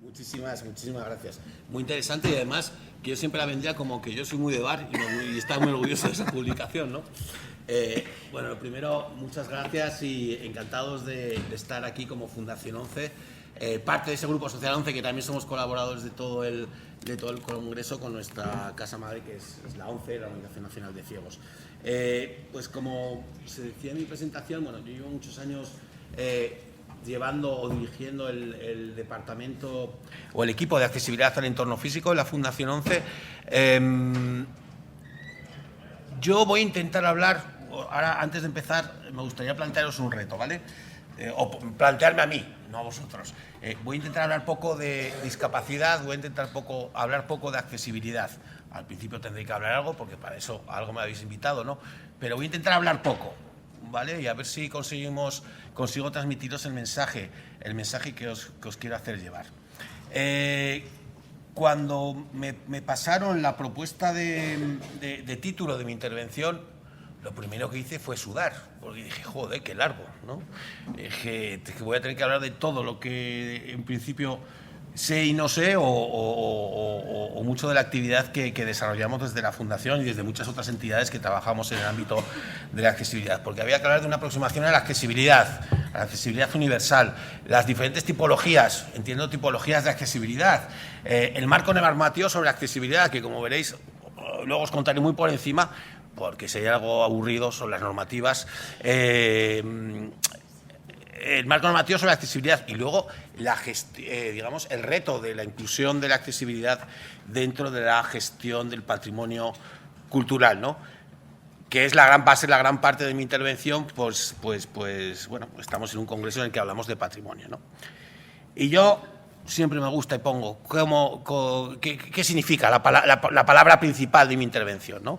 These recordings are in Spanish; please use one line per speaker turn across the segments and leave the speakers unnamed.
Muchísimas gracias. Muy interesante, y además que yo siempre la vendría como que yo soy muy de bar y estaba muy orgulloso de esa publicación, ¿no? Bueno, lo primero, muchas gracias y encantados de estar aquí como Fundación 11, parte de ese Grupo Social 11, que también somos colaboradores de todo el congreso con nuestra casa madre, que es la 11, la Organización Nacional de Ciegos. Pues como se decía en mi presentación, bueno, yo llevo muchos años llevando o dirigiendo el departamento o el equipo de accesibilidad al entorno físico de la Fundación 11. Yo voy a intentar hablar, ahora antes de empezar me gustaría plantearos un reto, ¿vale? O plantearme a mí, no a vosotros. Voy a intentar hablar poco de discapacidad, voy a intentar hablar poco de accesibilidad. Al principio tendré que hablar algo, porque para eso algo me habéis invitado, ¿no? Pero voy a intentar hablar poco, ¿vale? Y a ver si consigo transmitiros el mensaje que os quiero hacer llevar. Cuando me pasaron la propuesta de título de mi intervención, lo primero que hice fue sudar, porque dije, joder, qué largo, ¿no? Dije, voy a tener que hablar de todo lo que en principio sé y no sé, o mucho de la actividad que desarrollamos desde la Fundación y desde muchas otras entidades que trabajamos en el ámbito de la accesibilidad, porque había que hablar de una aproximación a la accesibilidad universal, las diferentes tipologías, entiendo tipologías de accesibilidad, el marco normativo sobre accesibilidad, que como veréis, luego os contaré muy por encima, porque si hay algo aburrido son las normativas, el marco normativo sobre la accesibilidad y luego digamos, el reto de la inclusión de la accesibilidad dentro de la gestión del patrimonio cultural, ¿no? Que es la gran base, la gran parte de mi intervención, pues bueno, estamos en un congreso en el que hablamos de patrimonio, ¿no? Y yo siempre me gusta y pongo qué significa la palabra principal de mi intervención, ¿no?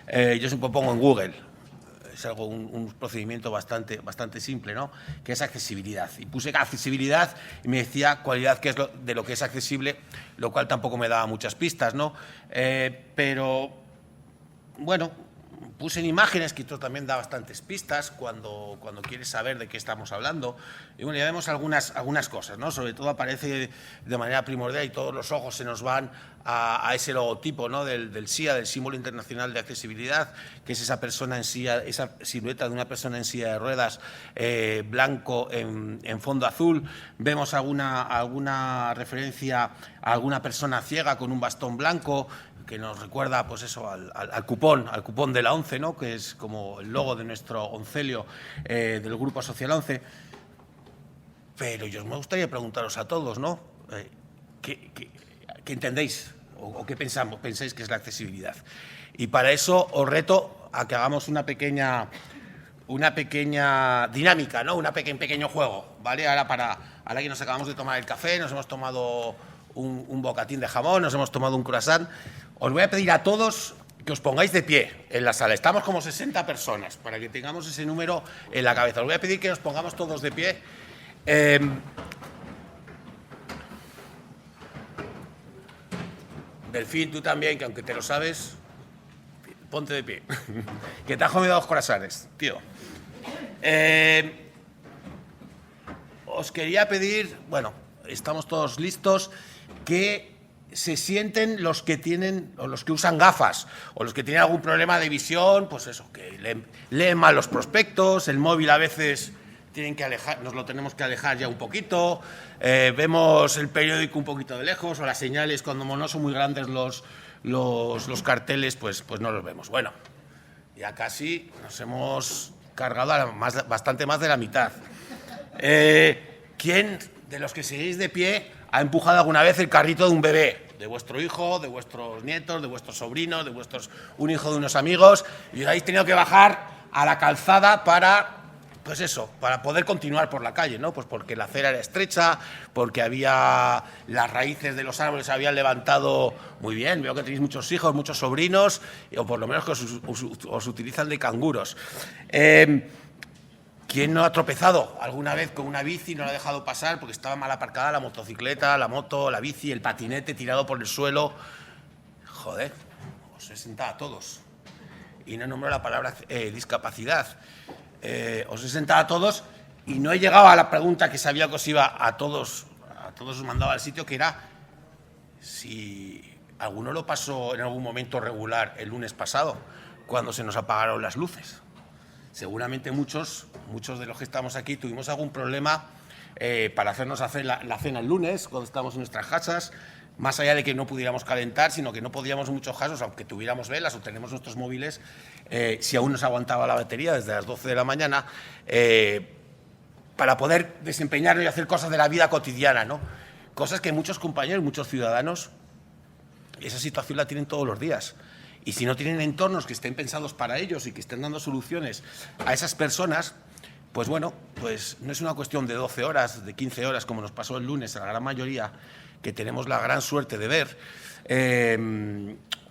Yo siempre pongo en Google. Es un procedimiento bastante simple, ¿no? Que es accesibilidad. Y puse accesibilidad y me decía cualidad que es de lo que es accesible, lo cual tampoco me daba muchas pistas, ¿no? Pero, bueno, puse en imágenes, que esto también da bastantes pistas cuando quieres saber de qué estamos hablando. Y bueno, ya vemos algunas cosas, ¿no? Sobre todo aparece de manera primordial y todos los ojos se nos van a ese logotipo, ¿no? del SIA, del Símbolo Internacional de Accesibilidad, que es esa persona en silla, esa silueta de una persona en silla de ruedas, blanco en fondo azul. Vemos alguna referencia a alguna persona ciega con un bastón blanco, que nos recuerda, pues eso, al cupón de la 11, ¿no? Que es como el logo de nuestro oncelio del Grupo Social 11. Pero yo me gustaría preguntaros a todos, ¿no? ¿Qué entendéis o qué pensáis que es la accesibilidad? Y para eso os reto a que hagamos una pequeña dinámica, ¿no? Un pequeño juego, ¿vale? Ahora que nos acabamos de tomar el café, nos hemos tomado un bocatín de jamón, nos hemos tomado un croissant, os voy a pedir a todos que os pongáis de pie en la sala. Estamos como 60 personas, para que tengamos ese número en la cabeza. Os voy a pedir que nos pongamos todos de pie. Delfín, tú también, que aunque te lo sabes, ponte de pie. Que te has comido 2 croissants, tío. Os quería pedir, bueno, estamos todos listos, que se sienten los que tienen o los que usan gafas o los que tienen algún problema de visión, pues eso, que leen mal los prospectos, el móvil a veces nos lo tenemos que alejar ya un poquito, vemos el periódico un poquito de lejos o las señales cuando no son muy grandes los carteles, pues no los vemos. Bueno, ya casi nos hemos cargado bastante más de la mitad. ¿Quién de los que seguís de pie ha empujado alguna vez el carrito de un bebé? De vuestro hijo, de vuestros nietos, de vuestros sobrinos, un hijo de unos amigos, y os habéis tenido que bajar a la calzada para poder continuar por la calle, ¿no? Pues porque la acera era estrecha, porque las raíces de los árboles se habían levantado muy bien. Veo que tenéis muchos hijos, muchos sobrinos, o por lo menos que os utilizan de canguros. ¿Quién no ha tropezado alguna vez con una bici y no la ha dejado pasar porque estaba mal aparcada la motocicleta, la moto, la bici, el patinete tirado por el suelo? Joder, os he sentado a todos. Y no nombro la palabra discapacidad. Os he sentado a todos y no he llegado a la pregunta que sabía que os iba a todos todos os mandaba al sitio, que era si alguno lo pasó en algún momento regular el lunes pasado, cuando se nos apagaron las luces. Seguramente muchos de los que estamos aquí tuvimos algún problema para hacernos hacer la cena el lunes, cuando estábamos en nuestras casas, más allá de que no pudiéramos calentar, sino que no podíamos en muchos casos, aunque tuviéramos velas o tenemos nuestros móviles, si aún nos aguantaba la batería desde las 12 de la mañana, para poder desempeñarnos y hacer cosas de la vida cotidiana, ¿no? Cosas que muchos compañeros, muchos ciudadanos, esa situación la tienen todos los días. Y si no tienen entornos que estén pensados para ellos y que estén dando soluciones a esas personas, pues bueno, pues no es una cuestión de 12 horas, de 15 horas, como nos pasó el lunes a la gran mayoría, que tenemos la gran suerte de ver,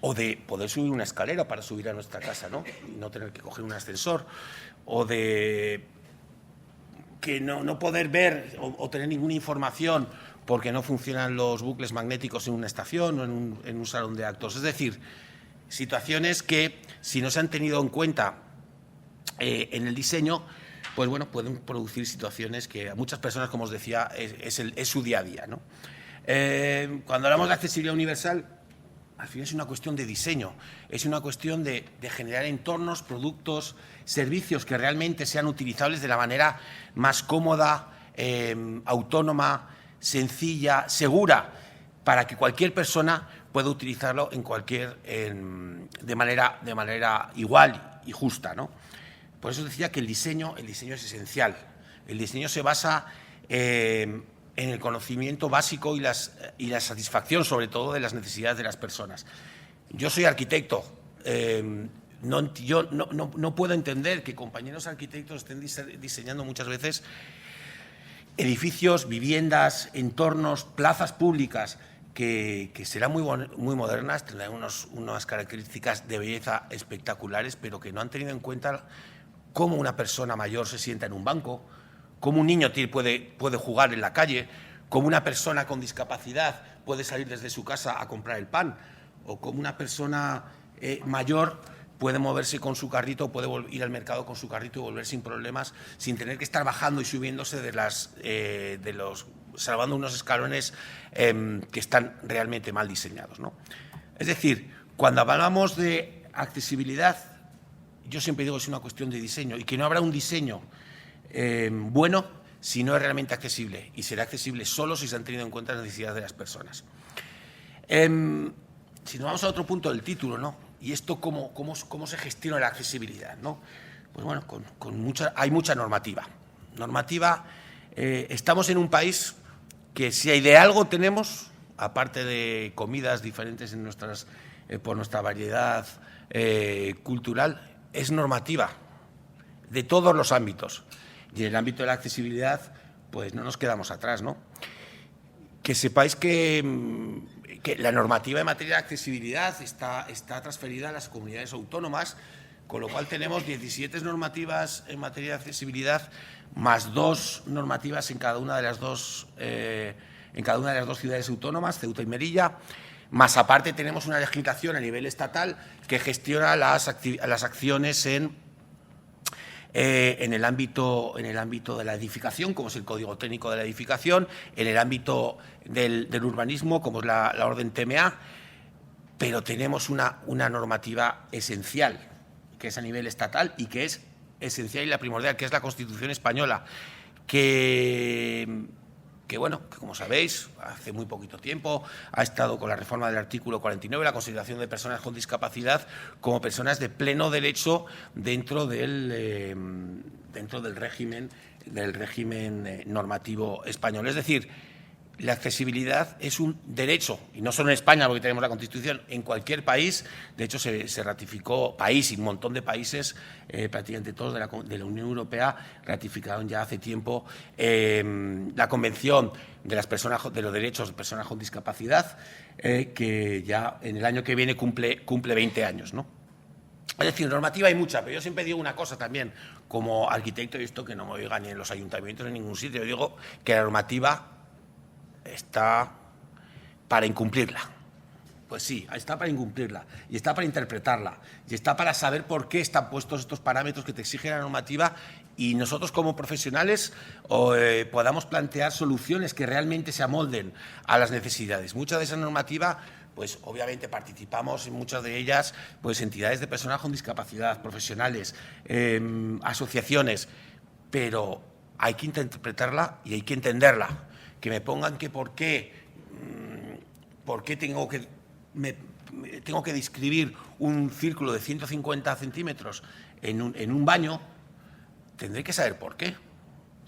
o de poder subir una escalera para subir a nuestra casa, ¿no? Y no tener que coger un ascensor, o de que no poder ver o tener ninguna información porque no funcionan los bucles magnéticos en una estación o en un salón de actos. Es decir, situaciones que, si no se han tenido en cuenta en el diseño, pues bueno, pueden producir situaciones que a muchas personas, como os decía, es su día a día, ¿no? Cuando hablamos de accesibilidad universal, al final es una cuestión de diseño, es una cuestión de generar entornos, productos, servicios que realmente sean utilizables de la manera más cómoda, autónoma, sencilla, segura, para que cualquier persona pueda utilizarlo de manera igual y justa, ¿no? Por eso decía que el diseño es esencial. El diseño se basa en el conocimiento básico y la satisfacción, sobre todo, de las necesidades de las personas. Yo soy arquitecto. Yo no puedo entender que compañeros arquitectos estén diseñando muchas veces edificios, viviendas, entornos, plazas públicas que serán muy modernas, tendrán unas características de belleza espectaculares, pero que no han tenido en cuenta cómo una persona mayor se sienta en un banco, cómo un niño puede jugar en la calle, cómo una persona con discapacidad puede salir desde su casa a comprar el pan, o cómo una persona mayor puede moverse con su carrito, puede ir al mercado con su carrito y volver sin problemas, sin tener que estar bajando y subiéndose salvando unos escalones que están realmente mal diseñados, ¿no? Es decir, cuando hablamos de accesibilidad, yo siempre digo que es una cuestión de diseño y que no habrá un diseño bueno si no es realmente accesible, y será accesible solo si se han tenido en cuenta las necesidades de las personas. Si nos vamos a otro punto del título, ¿no? Y esto, ¿cómo se gestiona la accesibilidad, ¿no? Pues bueno, hay mucha normativa. Estamos en un país que, si hay de algo tenemos, aparte de comidas diferentes por nuestra variedad cultural, es normativa de todos los ámbitos. Y en el ámbito de la accesibilidad, pues no nos quedamos atrás, ¿no? Que sepáis que la normativa en materia de accesibilidad está transferida a las comunidades autónomas, con lo cual tenemos 17 normativas en materia de accesibilidad, más 2 normativas en cada una de las dos ciudades autónomas, Ceuta y Melilla, más aparte tenemos una legislación a nivel estatal que gestiona las acciones en el ámbito de la edificación, como es el Código Técnico de la Edificación, en el ámbito del urbanismo, como es la orden TMA, pero tenemos una normativa esencial, que es a nivel estatal y que es esencial y la primordial, que es la Constitución española, que como sabéis, hace muy poquito tiempo ha estado con la reforma del artículo 49, la consideración de personas con discapacidad como personas de pleno derecho dentro del régimen normativo español. Es decir, la accesibilidad es un derecho, y no solo en España, porque tenemos la Constitución, en cualquier país. De hecho, se ratificó, y un montón de países, prácticamente todos de la Unión Europea, ratificaron ya hace tiempo la Convención de los Derechos de Personas con Discapacidad, que ya en el año que viene cumple 20 años, ¿no? Es decir, normativa hay mucha, pero yo siempre digo una cosa también, como arquitecto, y esto que no me oiga ni en los ayuntamientos ni en ningún sitio, yo digo que la normativa está para incumplirla. Pues sí, está para incumplirla, y está para interpretarla, y está para saber por qué están puestos estos parámetros que te exige la normativa, y nosotros como profesionales podamos plantear soluciones que realmente se amolden a las necesidades. Mucha de esa normativa, pues obviamente participamos en muchas de ellas, pues entidades de personas con discapacidad, profesionales, asociaciones, pero hay que interpretarla y hay que entenderla. Que me pongan que por qué tengo que describir un círculo de 150 centímetros en un baño, tendré que saber por qué.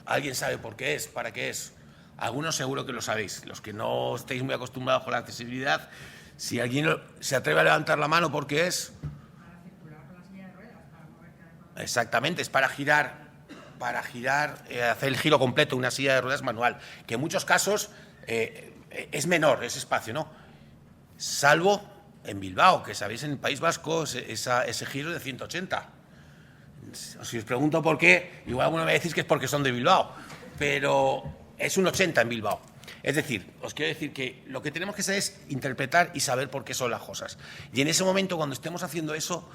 ¿Alguien sabe por qué es? ¿Para qué es? Algunos seguro que lo sabéis. Los que no estéis muy acostumbrados con la accesibilidad, si alguien se atreve a levantar la mano, ¿por qué es?
Para circular con la silla de ruedas, para moverte adecuadamente.
Exactamente, es para girar, hacer el giro completo, una silla de ruedas manual, que en muchos casos es menor ese espacio, ¿no? Salvo en Bilbao, que sabéis, en el País Vasco ese giro de 180. Si os pregunto por qué, igual alguno me decís que es porque son de Bilbao, pero es un 80 en Bilbao. Es decir, os quiero decir que lo que tenemos que hacer es interpretar y saber por qué son las cosas. Y en ese momento, cuando estemos haciendo eso,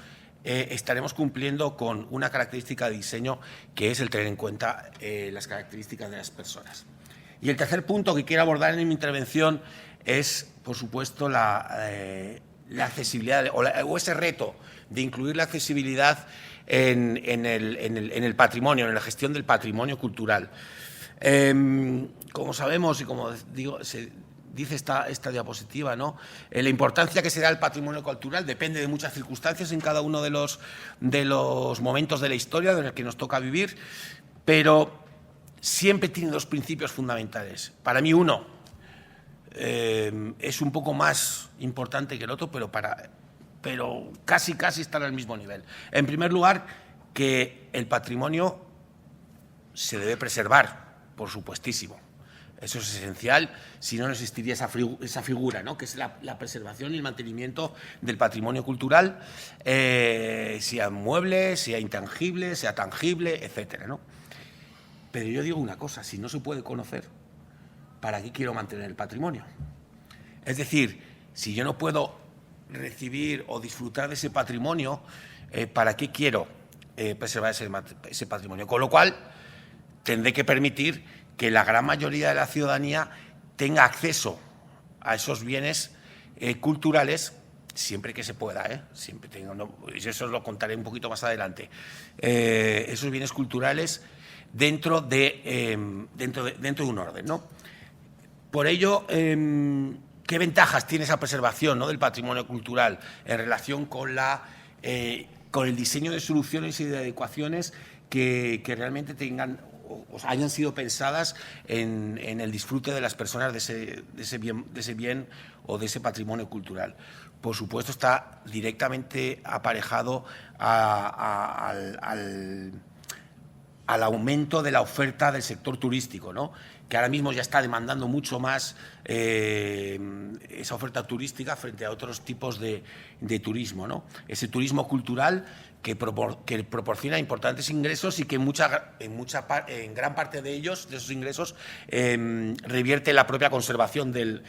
estaremos cumpliendo con una característica de diseño, que es el tener en cuenta las características de las personas. Y el tercer punto que quiero abordar en mi intervención es, por supuesto, la accesibilidad o ese reto de incluir la accesibilidad en el patrimonio, en la gestión del patrimonio cultural. Como sabemos y como digo, se dice esta diapositiva, ¿no? La importancia que se da al patrimonio cultural depende de muchas circunstancias en cada uno de los momentos de la historia en el que nos toca vivir, pero siempre tiene dos principios fundamentales. Para mí uno es un poco más importante que el otro, pero casi están al mismo nivel. En primer lugar, que el patrimonio se debe preservar, por supuestísimo. Eso es esencial, si no existiría esa figura, ¿no? Que es la preservación y el mantenimiento del patrimonio cultural, sea mueble, sea intangible, sea tangible, etcétera, ¿no? Pero yo digo una cosa, si no se puede conocer, ¿para qué quiero mantener el patrimonio? Es decir, si yo no puedo recibir o disfrutar de ese patrimonio, ¿para qué quiero preservar ese patrimonio? Con lo cual, tendré que permitir que la gran mayoría de la ciudadanía tenga acceso a esos bienes culturales, siempre que se pueda, siempre y eso os lo contaré un poquito más adelante, esos bienes culturales dentro de un orden, ¿no? Por ello, ¿qué ventajas tiene esa preservación, ¿no?, del patrimonio cultural en relación con el diseño de soluciones y de adecuaciones que realmente hayan sido pensadas en el disfrute de las personas de ese bien o de ese patrimonio cultural? Por supuesto, está directamente aparejado al aumento de la oferta del sector turístico, ¿no?, que ahora mismo ya está demandando mucho más esa oferta turística frente a otros tipos de turismo, ¿no? Ese turismo cultural que proporciona importantes ingresos y que en gran parte de esos ingresos, revierte la propia conservación del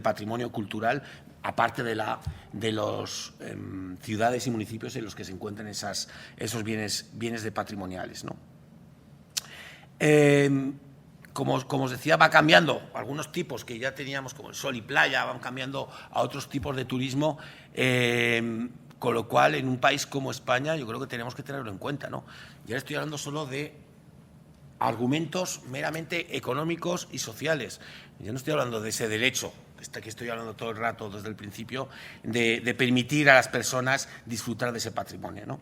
patrimonio cultural, aparte de las ciudades y municipios en los que se encuentran esos bienes de patrimoniales, ¿no? Como os decía, va cambiando algunos tipos que ya teníamos, como el sol y playa, van cambiando a otros tipos de turismo, con lo cual, en un país como España, yo creo que tenemos que tenerlo en cuenta, ¿no? Ya estoy hablando solo de argumentos meramente económicos y sociales. Yo no estoy hablando de ese derecho, que estoy hablando todo el rato desde el principio, de permitir a las personas disfrutar de ese patrimonio, ¿no?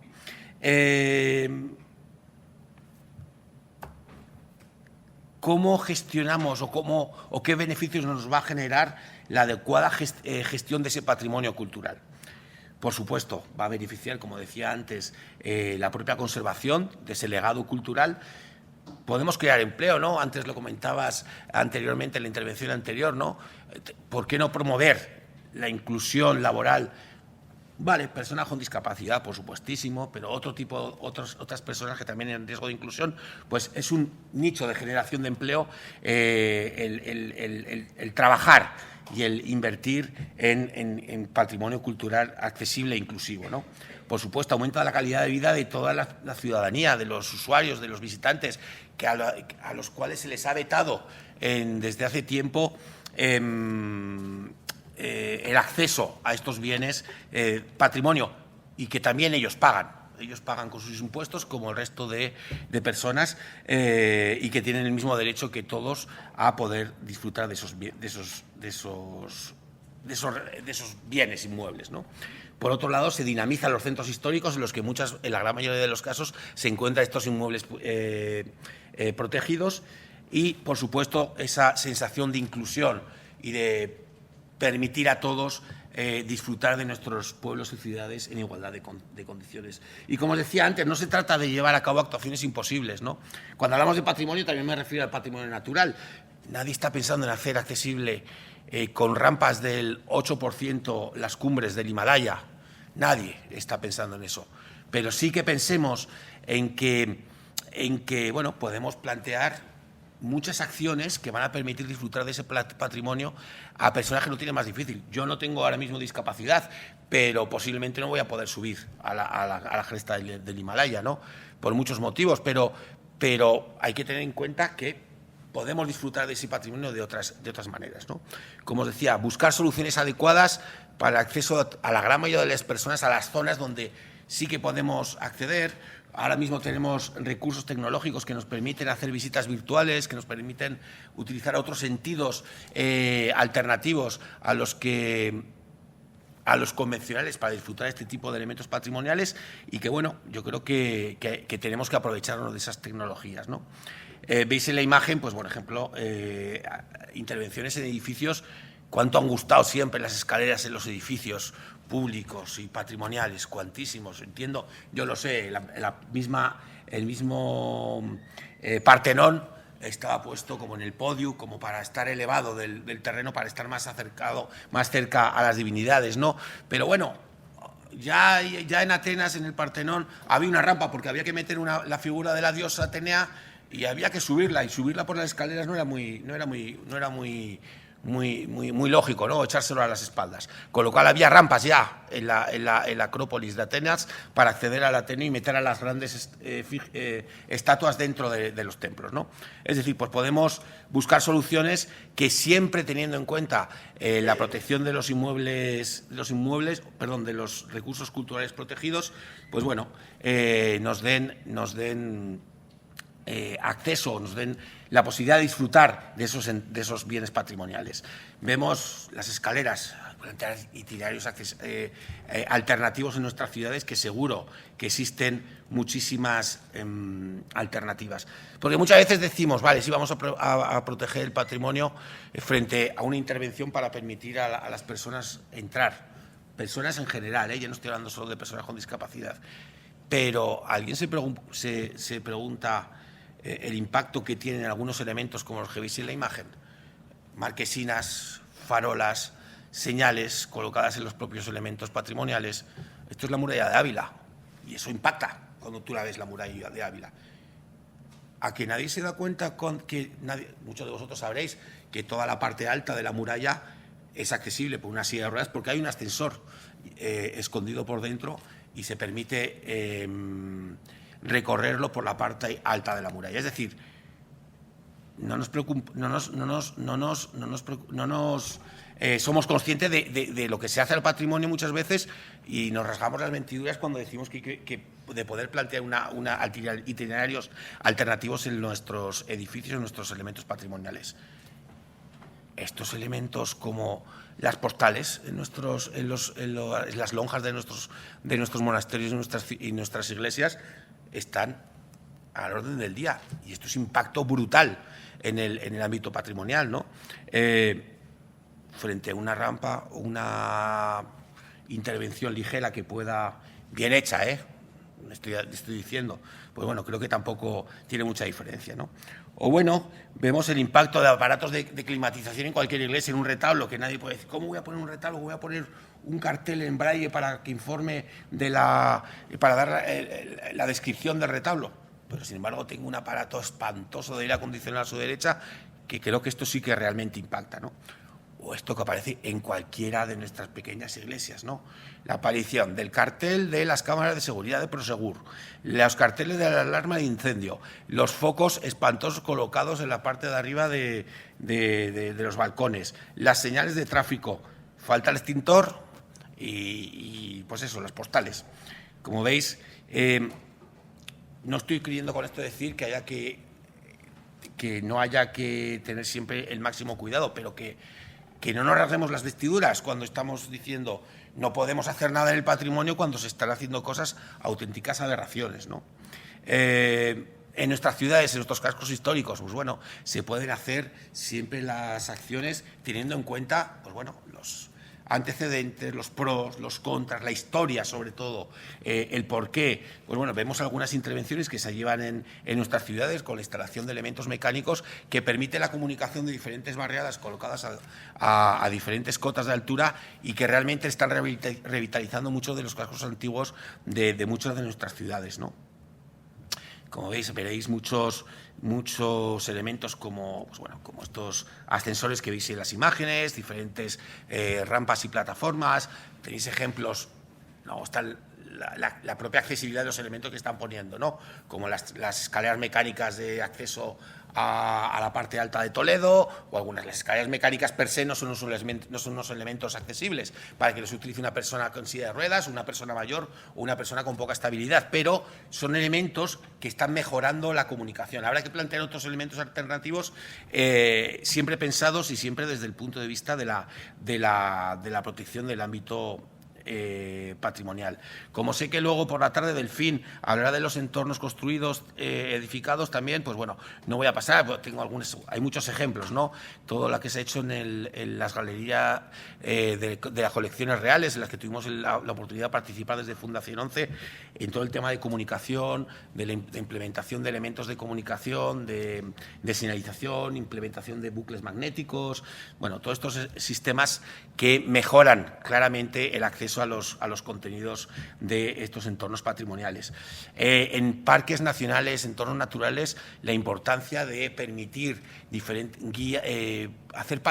¿Cómo gestionamos o qué beneficios nos va a generar la adecuada gestión de ese patrimonio cultural? Por supuesto, va a beneficiar, como decía antes, la propia conservación de ese legado cultural. Podemos crear empleo, ¿no? Antes lo comentabas anteriormente en la intervención anterior, ¿no? ¿Por qué no promover la inclusión laboral? Vale, personas con discapacidad, por supuestísimo, pero otras personas que también en riesgo de inclusión, pues es un nicho de generación de empleo el trabajar y el invertir en patrimonio cultural accesible e inclusivo, ¿no? Por supuesto, aumenta la calidad de vida de toda la ciudadanía, de los usuarios, de los visitantes, a los cuales se les ha vetado desde hace tiempo el acceso a estos bienes patrimonio, y que también ellos pagan. Ellos pagan con sus impuestos como el resto de personas, y que tienen el mismo derecho que todos a poder disfrutar de esos bienes inmuebles, ¿no? Por otro lado, se dinamizan los centros históricos en los que en la gran mayoría de los casos se encuentran estos inmuebles protegidos, y, por supuesto, esa sensación de inclusión y de permitir a todos disfrutar de nuestros pueblos y ciudades en igualdad de condiciones. Y, como os decía antes, no se trata de llevar a cabo actuaciones imposibles, ¿no? Cuando hablamos de patrimonio también me refiero al patrimonio natural. Nadie está pensando en hacer accesible con rampas del 8% las cumbres del Himalaya. Nadie está pensando en eso. Pero sí que pensemos en que bueno, podemos plantear muchas acciones que van a permitir disfrutar de ese patrimonio a personas que lo tienen más difícil. Yo no tengo ahora mismo discapacidad, pero posiblemente no voy a poder subir a la cresta del Himalaya, ¿no? Por muchos motivos, pero hay que tener en cuenta que podemos disfrutar de ese patrimonio de otras maneras, ¿no? Como os decía, buscar soluciones adecuadas para el acceso a la gran mayoría de las personas a las zonas donde sí que podemos acceder. Ahora mismo tenemos recursos tecnológicos que nos permiten hacer visitas virtuales, que nos permiten utilizar otros sentidos alternativos a los convencionales para disfrutar este tipo de elementos patrimoniales, y que, bueno, yo creo que tenemos que aprovecharnos de esas tecnologías, ¿no? Veis en la imagen, pues, por ejemplo, intervenciones en edificios. Cuánto han gustado siempre las escaleras en los edificios públicos y patrimoniales, cuantísimos. Entiendo, yo lo sé, el mismo Partenón estaba puesto como en el podio, como para estar elevado del terreno, para estar más cerca a las divinidades, ¿no? Pero bueno, ya en Atenas, en el Partenón, había una rampa porque había que meter la figura de la diosa Atenea, y había que subirla, y subirla por las escaleras no era muy lógico, ¿no? Echárselo a las espaldas. Con lo cual había rampas ya en la Acrópolis de Atenas para acceder al Ateneo y meter a las grandes estatuas dentro de los templos, ¿no? Es decir, pues podemos buscar soluciones que, siempre teniendo en cuenta la protección de los de los recursos culturales protegidos, pues bueno, nos den acceso, nos den la posibilidad de disfrutar de esos bienes patrimoniales. Vemos las escaleras, itinerarios alternativos en nuestras ciudades, que seguro que existen muchísimas alternativas. Porque muchas veces decimos, vale, sí, vamos a proteger el patrimonio frente a una intervención para permitir a las personas entrar. Personas en general, ya no estoy hablando solo de personas con discapacidad. Pero alguien se pregunta el impacto que tienen algunos elementos como los que veis en la imagen. Marquesinas, farolas, señales colocadas en los propios elementos patrimoniales. Esto es la muralla de Ávila, y eso impacta cuando tú la ves, la muralla de Ávila. A que nadie se da cuenta, muchos de vosotros sabréis que toda la parte alta de la muralla es accesible por una silla de ruedas, porque hay un ascensor escondido por dentro, y se permite recorrerlo por la parte alta de la muralla. Es decir, somos conscientes de lo que se hace al patrimonio muchas veces, y nos rasgamos las vestiduras cuando decimos que de poder plantear itinerarios alternativos en nuestros edificios, en nuestros elementos patrimoniales. Estos elementos, como las postales en las lonjas de nuestros monasterios y nuestras iglesias, están al orden del día, y esto es impacto brutal en el ámbito patrimonial, ¿no? Frente a una rampa, una intervención ligera que pueda, bien hecha, estoy diciendo, pues bueno, creo que tampoco tiene mucha diferencia, ¿no? O bueno, vemos el impacto de aparatos de climatización en cualquier iglesia, en un retablo, que nadie puede decir, ¿cómo voy a poner un retablo? Voy a poner un cartel en braille para que informe para dar la descripción del retablo. Pero, sin embargo, tengo un aparato espantoso de aire acondicionado a su derecha, que creo que esto sí que realmente impacta, ¿no? o esto que aparece en cualquiera de nuestras pequeñas iglesias, ¿no? La aparición del cartel de las cámaras de seguridad de Prosegur, los carteles de la alarma de incendio, los focos espantosos colocados en la parte de arriba de los balcones, las señales de tráfico, falta el extintor y pues eso, las postales. Como veis, no estoy queriendo con esto decir que haya que no haya que tener siempre el máximo cuidado, pero que no nos rasguemos las vestiduras cuando estamos diciendo no podemos hacer nada en el patrimonio cuando se están haciendo cosas auténticas aberraciones, ¿no? En nuestras ciudades, en nuestros cascos históricos, pues bueno, se pueden hacer siempre las acciones teniendo en cuenta, pues bueno, los antecedentes, los pros, los contras, la historia sobre todo, el porqué. Pues bueno, vemos algunas intervenciones que se llevan en nuestras ciudades con la instalación de elementos mecánicos que permite la comunicación de diferentes barriadas colocadas a diferentes cotas de altura y que realmente están revitalizando muchos de los cascos antiguos de muchas de nuestras ciudades, ¿no? Como veis, veréis muchos elementos como, pues bueno, como estos ascensores que veis en las imágenes, diferentes rampas y plataformas. Tenéis ejemplos, no, está la propia accesibilidad de los elementos que están poniendo, ¿no? Como las escaleras mecánicas de acceso a la parte alta de Toledo, o algunas. Las escaleras mecánicas per se no son unos elementos accesibles para que los utilice una persona con silla de ruedas, una persona mayor o una persona con poca estabilidad, pero son elementos que están mejorando la comunicación. Habrá que plantear otros elementos alternativos siempre pensados y siempre desde el punto de vista de la protección del ámbito patrimonial. Como sé que luego por la tarde Delfín hablará de los entornos construidos, edificados también, pues bueno, no voy a pasar, pues tengo hay muchos ejemplos, ¿no? Todo lo que se ha hecho en las galerías de las colecciones reales, en las que tuvimos la oportunidad de participar desde Fundación 11, en todo el tema de comunicación, de implementación de elementos de comunicación, de señalización, implementación de bucles magnéticos, bueno, todos estos sistemas que mejoran claramente el acceso a los contenidos de estos entornos patrimoniales. En parques nacionales, entornos naturales, la importancia de permitir hacer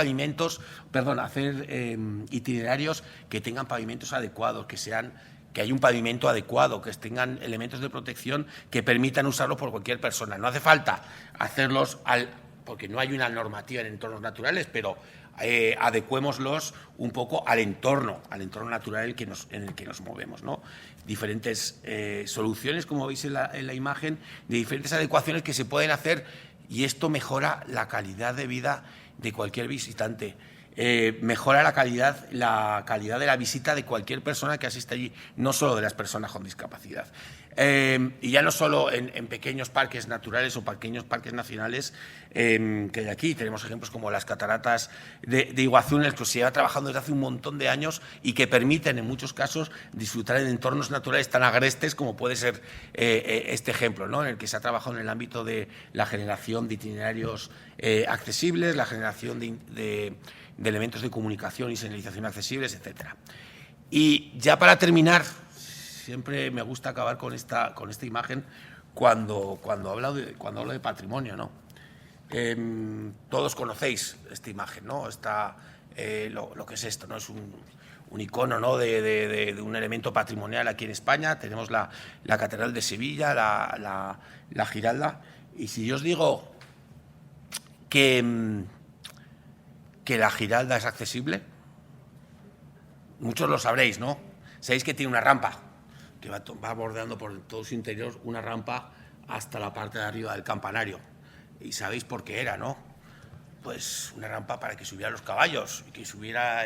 itinerarios que tengan pavimentos adecuados, que haya un pavimento adecuado, que tengan elementos de protección que permitan usarlo por cualquier persona. No hace falta hacerlos porque no hay una normativa en entornos naturales, pero adecuémoslos un poco al entorno natural en el que nos movemos, ¿no? Diferentes soluciones, como veis en la imagen, de diferentes adecuaciones que se pueden hacer, y esto mejora la calidad de vida de cualquier visitante. Mejora la calidad de la visita de cualquier persona que asiste allí, no solo de las personas con discapacidad. Y ya no solo en pequeños parques naturales o pequeños parques nacionales que hay aquí. Tenemos ejemplos como las cataratas de Iguazú, en el que se lleva trabajando desde hace un montón de años y que permiten, en muchos casos, disfrutar en entornos naturales tan agrestes como puede ser este ejemplo, ¿no? En el que se ha trabajado en el ámbito de la generación de itinerarios accesibles, la generación de elementos de comunicación y señalización accesibles, etcétera. Y ya para terminar, siempre me gusta acabar con esta imagen cuando hablo de patrimonio, ¿no? Todos conocéis esta imagen, ¿no? Lo que es esto, ¿no? Es un icono, ¿no? de un elemento patrimonial aquí en España. Tenemos la Catedral de Sevilla, la Giralda. Y si yo os digo que la Giralda es accesible, muchos lo sabréis, ¿no? Sabéis que tiene una rampa que va bordeando por todo su interior, una rampa hasta la parte de arriba del campanario. Y sabéis por qué era, ¿no? Pues una rampa para que subieran los caballos, y que subiera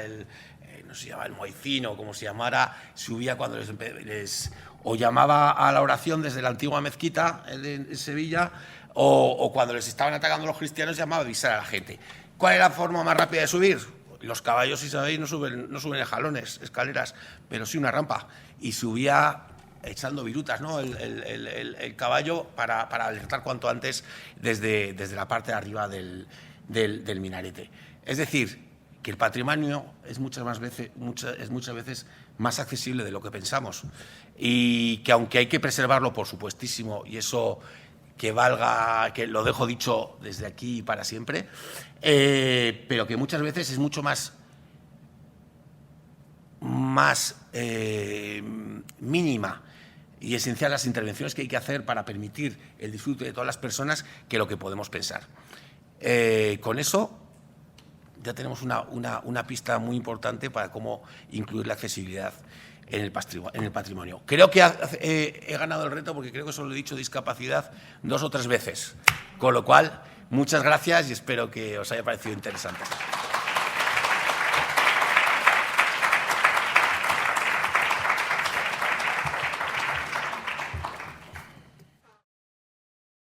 no se llama el moicino, como se llamara, subía cuando o llamaba a la oración desde la antigua mezquita en Sevilla, o cuando les estaban atacando los cristianos, llamaba a avisar a la gente. ¿Cuál es la forma más rápida de subir? Los caballos, si sabéis, no suben escalones, escaleras, pero sí una rampa. Y subía echando virutas, ¿no? El caballo para alertar cuanto antes desde la parte de arriba del minarete. Es decir, que el patrimonio es muchas veces más accesible de lo que pensamos. Y que aunque hay que preservarlo, por supuestísimo, y eso que valga, que lo dejo dicho desde aquí para siempre, pero que muchas veces es mucho más mínima y esencial las intervenciones que hay que hacer para permitir el disfrute de todas las personas que lo que podemos pensar. Con eso ya tenemos una pista muy importante para cómo incluir la accesibilidad en el patrimonio. Creo que he ganado el reto porque creo que solo he dicho discapacidad 2 o 3 veces. Con lo cual, muchas gracias y espero que os haya parecido interesante.